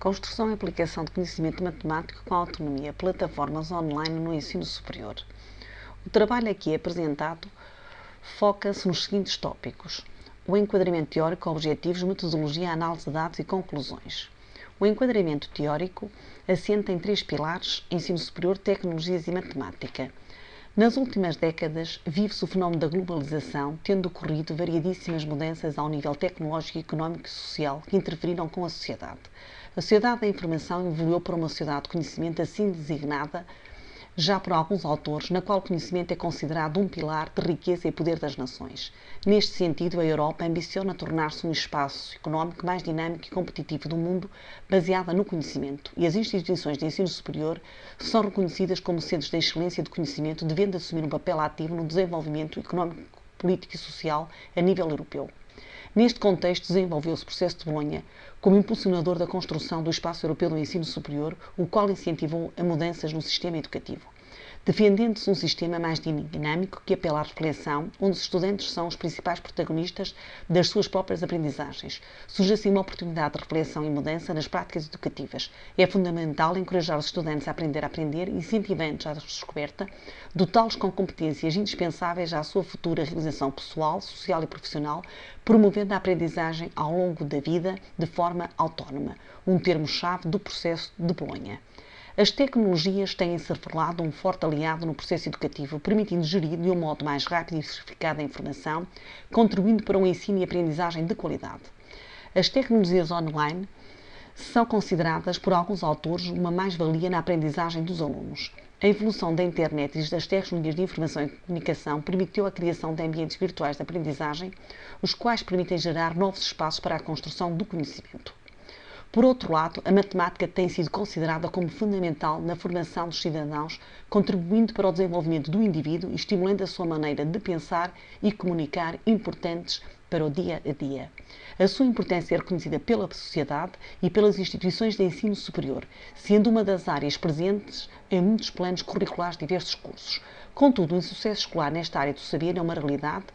Construção e aplicação de conhecimento matemático com autonomia, plataformas online no ensino superior. O trabalho aqui apresentado foca-se nos seguintes tópicos: o enquadramento teórico, objetivos, metodologia, análise de dados e conclusões. O enquadramento teórico assenta em 3 pilares: ensino superior, tecnologias e matemática. Nas últimas décadas, vive-se o fenómeno da globalização, tendo ocorrido variedíssimas mudanças ao nível tecnológico, económico e social que interferiram com a sociedade. A sociedade da informação evoluiu para uma sociedade de conhecimento, assim designada já por alguns autores, na qual o conhecimento é considerado um pilar de riqueza e poder das nações. Neste sentido, a Europa ambiciona tornar-se um espaço económico mais dinâmico e competitivo do mundo, baseada no conhecimento, e as instituições de ensino superior são reconhecidas como centros de excelência de conhecimento, devendo assumir um papel ativo no desenvolvimento económico, político e social a nível europeu. Neste contexto, desenvolveu-se o processo de Bolonha como impulsionador da construção do espaço europeu do ensino superior, o qual incentivou a mudanças no sistema educativo, defendendo-se um sistema mais dinâmico que apela à reflexão, onde os estudantes são os principais protagonistas das suas próprias aprendizagens. Surge assim uma oportunidade de reflexão e mudança nas práticas educativas. É fundamental encorajar os estudantes a aprender, incentivando-os à descoberta, dotá-los com competências indispensáveis à sua futura realização pessoal, social e profissional, promovendo a aprendizagem ao longo da vida de forma autónoma, um termo-chave do processo de Bolonha. As tecnologias têm-se revelado um forte aliado no processo educativo, permitindo gerir de um modo mais rápido e diversificado a informação, contribuindo para um ensino e aprendizagem de qualidade. As tecnologias online são consideradas por alguns autores uma mais-valia na aprendizagem dos alunos. A evolução da internet e das tecnologias de informação e comunicação permitiu a criação de ambientes virtuais de aprendizagem, os quais permitem gerar novos espaços para a construção do conhecimento. Por outro lado, a matemática tem sido considerada como fundamental na formação dos cidadãos, contribuindo para o desenvolvimento do indivíduo e estimulando a sua maneira de pensar e comunicar, importantes para o dia a dia. A sua importância é reconhecida pela sociedade e pelas instituições de ensino superior, sendo uma das áreas presentes em muitos planos curriculares de diversos cursos. Contudo, o insucesso escolar nesta área do saber é uma realidade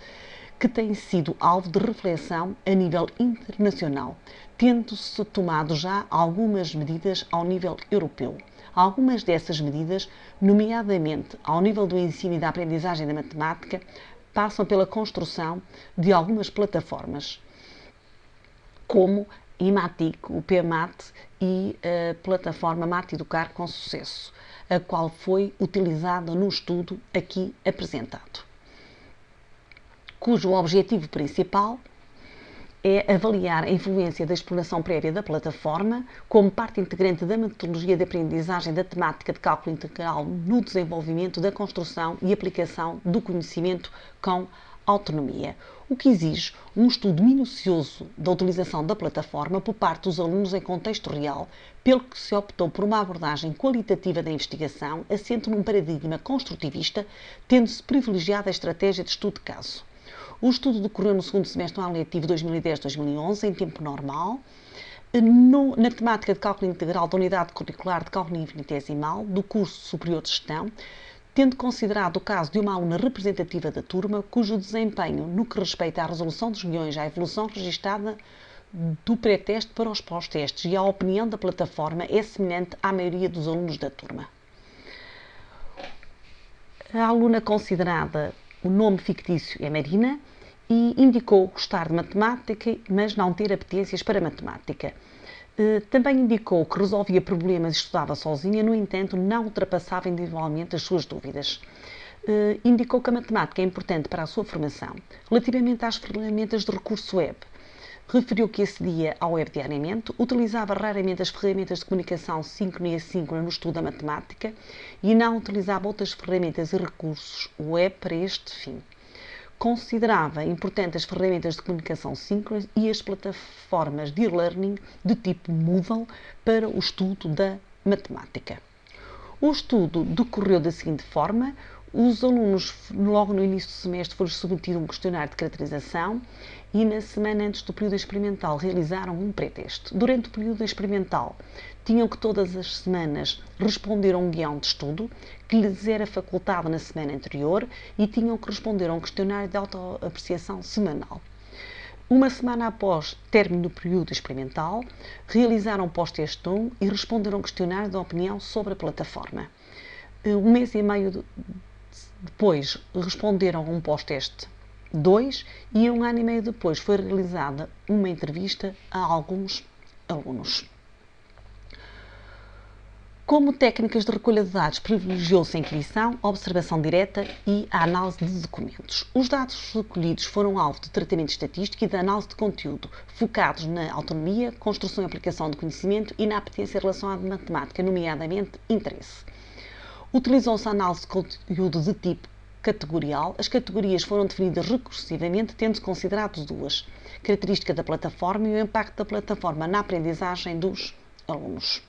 que tem sido alvo de reflexão a nível internacional, tendo-se tomado já algumas medidas ao nível europeu. Algumas dessas medidas, nomeadamente ao nível do ensino e da aprendizagem da matemática, passam pela construção de algumas plataformas, como IMATIC, o PMAT e a plataforma MAT-Educar com Sucesso, a qual foi utilizada no estudo aqui apresentado, cujo objetivo principal é avaliar a influência da exploração prévia da plataforma como parte integrante da metodologia de aprendizagem da temática de cálculo integral no desenvolvimento da construção e aplicação do conhecimento com autonomia, o que exige um estudo minucioso da utilização da plataforma por parte dos alunos em contexto real, pelo que se optou por uma abordagem qualitativa da investigação, assente num paradigma construtivista, tendo-se privilegiado a estratégia de estudo de caso. O estudo decorreu no segundo semestre do ano letivo 2010-2011, em tempo normal, na temática de cálculo integral da unidade curricular de cálculo infinitesimal do curso superior de gestão, tendo considerado o caso de uma aluna representativa da turma, cujo desempenho, no que respeita à resolução dos guiões, à evolução registada do pré-teste para os pós-testes e à opinião da plataforma, é semelhante à maioria dos alunos da turma. A aluna considerada o nome fictício é Marina e indicou gostar de matemática, mas não ter apetências para matemática. Também indicou que resolvia problemas e estudava sozinha, no entanto, não ultrapassava individualmente as suas dúvidas. Indicou que a matemática é importante para a sua formação. Relativamente às ferramentas de recurso web, referiu que acedia ao web diariamente, utilizava raramente as ferramentas de comunicação síncrona e assíncrona no estudo da matemática e não utilizava outras ferramentas e recursos web para este fim. Considerava importantes as ferramentas de comunicação síncrona e as plataformas de e-learning de tipo Moodle para o estudo da matemática. O estudo decorreu da seguinte forma: os alunos, logo no início do semestre, foram submetidos a um questionário de caracterização e, na semana antes do período experimental, realizaram um pré-teste. Durante o período experimental, tinham que todas as semanas responder a um guião de estudo que lhes era facultado na semana anterior e tinham que responder a um questionário de autoapreciação semanal. Uma semana após término do período experimental, realizaram pós-teste 1 e responderam questionário de opinião sobre a plataforma. Um mês e meio depois, responderam a um pós-teste 2 e um ano e meio depois foi realizada uma entrevista a alguns alunos. Como técnicas de recolha de dados, privilegiou-se a inquirição, a observação direta e a análise de documentos. Os dados recolhidos foram alvo de tratamento estatístico e de análise de conteúdo, focados na autonomia, construção e aplicação de conhecimento e na apetência relacionada de matemática, nomeadamente interesse. Utilizou-se a análise de conteúdo de tipo categorial. As categorias foram definidas recursivamente, tendo-se considerado duas: característica da plataforma e o impacto da plataforma na aprendizagem dos alunos.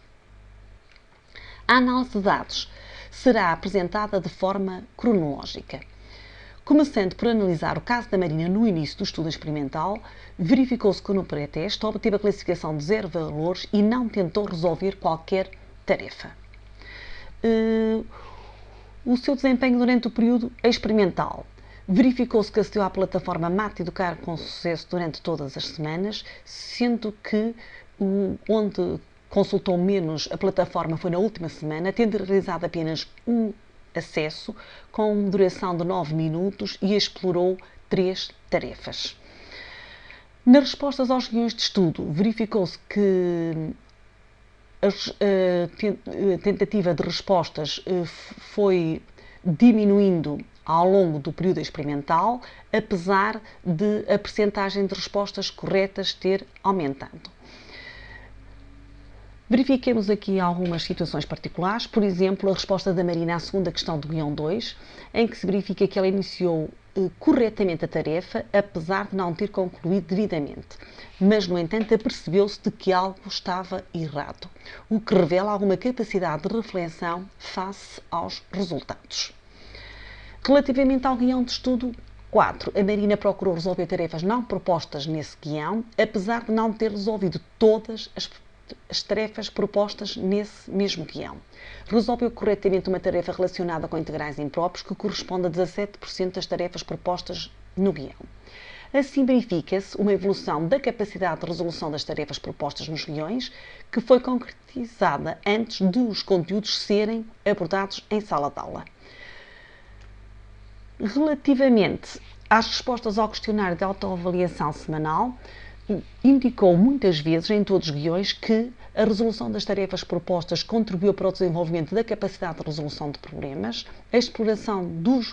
A análise de dados será apresentada de forma cronológica. Começando por analisar o caso da Marina no início do estudo experimental, verificou-se que no pré-teste obteve a classificação de 0 valores e não tentou resolver qualquer tarefa. O seu desempenho durante o período experimental. Verificou-se que acedeu à plataforma Mate Educar com sucesso durante todas as semanas, sendo que onde consultou menos a plataforma foi na última semana, tendo realizado apenas um acesso com duração de 9 minutos e explorou 3 tarefas. Nas respostas aos guiões de estudo, verificou-se que a tentativa de respostas foi diminuindo ao longo do período experimental, apesar de a percentagem de respostas corretas ter aumentado. Verifiquemos aqui algumas situações particulares, por exemplo, a resposta da Marina à segunda questão do guião 2, em que se verifica que ela iniciou corretamente a tarefa, apesar de não ter concluído devidamente. Mas, no entanto, apercebeu-se de que algo estava errado, o que revela alguma capacidade de reflexão face aos resultados. Relativamente ao guião de estudo 4, a Marina procurou resolver tarefas não propostas nesse guião, apesar de não ter resolvido todas as tarefas propostas nesse mesmo guião. Resolveu corretamente uma tarefa relacionada com integrais impróprios, que corresponde a 17% das tarefas propostas no guião. Assim, verifica-se uma evolução da capacidade de resolução das tarefas propostas nos guiões, que foi concretizada antes de os conteúdos serem abordados em sala de aula. Relativamente às respostas ao questionário de autoavaliação semanal, indicou muitas vezes em todos os guiões que a resolução das tarefas propostas contribuiu para o desenvolvimento da capacidade de resolução de problemas, a exploração dos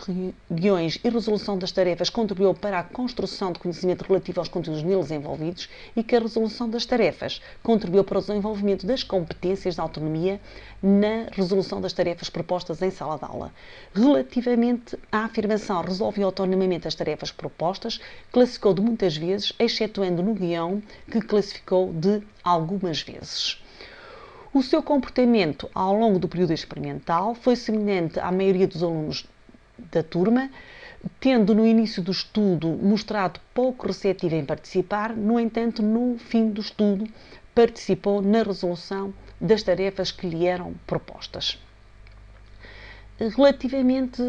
guiões e resolução das tarefas contribuiu para a construção de conhecimento relativo aos conteúdos neles envolvidos e que a resolução das tarefas contribuiu para o desenvolvimento das competências de autonomia na resolução das tarefas propostas em sala de aula. Relativamente à afirmação resolve autonomamente as tarefas propostas, classificou de muitas vezes, excetuando no guião que classificou de algumas vezes. O seu comportamento ao longo do período experimental foi semelhante à maioria dos alunos da turma, tendo no início do estudo mostrado pouco receptivo em participar, no entanto, no fim do estudo, participou na resolução das tarefas que lhe eram propostas. Relativamente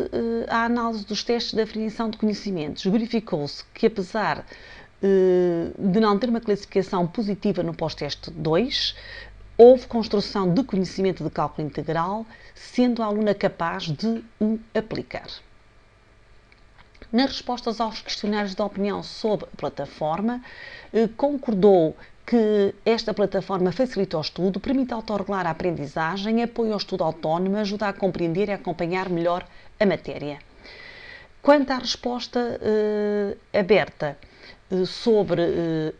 à análise dos testes de aferição de conhecimentos, verificou-se que, apesar de não ter uma classificação positiva no pós-teste 2, houve construção de conhecimento de cálculo integral, sendo a aluna capaz de o aplicar. Nas respostas aos questionários de opinião sobre a plataforma, concordou que esta plataforma facilita o estudo, permite autorregular a aprendizagem, apoia o estudo autónomo, ajuda a compreender e a acompanhar melhor a matéria. Quanto à resposta aberta sobre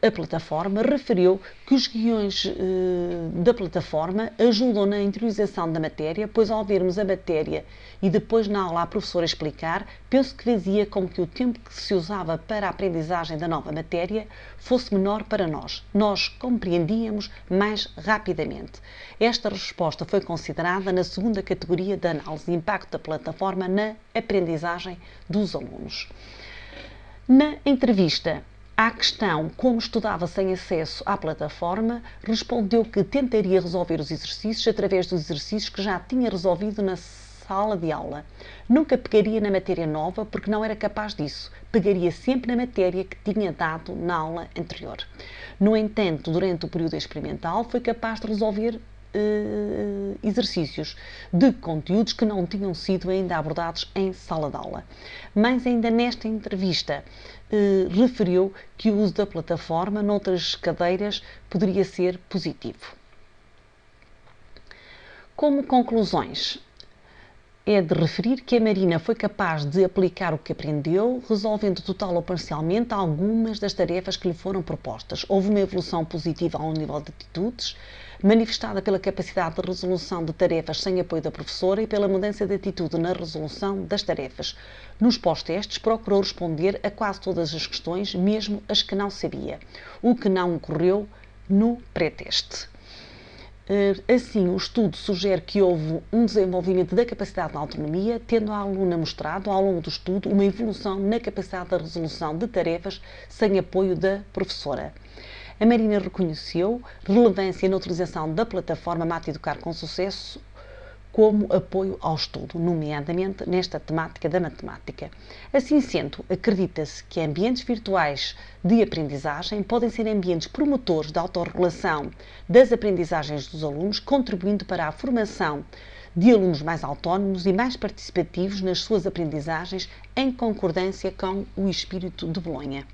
a plataforma, referiu que os guiões da plataforma ajudam na interiorização da matéria, pois ao vermos a matéria e depois na aula a professora explicar, penso que fazia com que o tempo que se usava para a aprendizagem da nova matéria fosse menor para nós. Nós compreendíamos mais rapidamente. Esta resposta foi considerada na segunda categoria da análise de impacto da plataforma na aprendizagem dos alunos. Na entrevista à questão como estudava sem acesso à plataforma, respondeu que tentaria resolver os exercícios através dos exercícios que já tinha resolvido na sala de aula. Nunca pegaria na matéria nova porque não era capaz disso. Pegaria sempre na matéria que tinha dado na aula anterior. No entanto, durante o período experimental, foi capaz de resolver exercícios de conteúdos que não tinham sido ainda abordados em sala de aula. Mas ainda nesta entrevista referiu que o uso da plataforma noutras cadeiras poderia ser positivo. Como conclusões, é de referir que a Marina foi capaz de aplicar o que aprendeu, resolvendo total ou parcialmente algumas das tarefas que lhe foram propostas. Houve uma evolução positiva ao nível de atitudes, manifestada pela capacidade de resolução de tarefas sem apoio da professora e pela mudança de atitude na resolução das tarefas. Nos pós-testes, procurou responder a quase todas as questões, mesmo as que não sabia, o que não ocorreu no pré-teste. Assim, o estudo sugere que houve um desenvolvimento da capacidade de autonomia, tendo a aluna mostrado, ao longo do estudo, uma evolução na capacidade de resolução de tarefas sem apoio da professora. A Marina reconheceu relevância na utilização da plataforma Mate Educar com Sucesso como apoio ao estudo, nomeadamente nesta temática da matemática. Assim sendo, acredita-se que ambientes virtuais de aprendizagem podem ser ambientes promotores da autorregulação das aprendizagens dos alunos, contribuindo para a formação de alunos mais autónomos e mais participativos nas suas aprendizagens, em concordância com o espírito de Bolonha.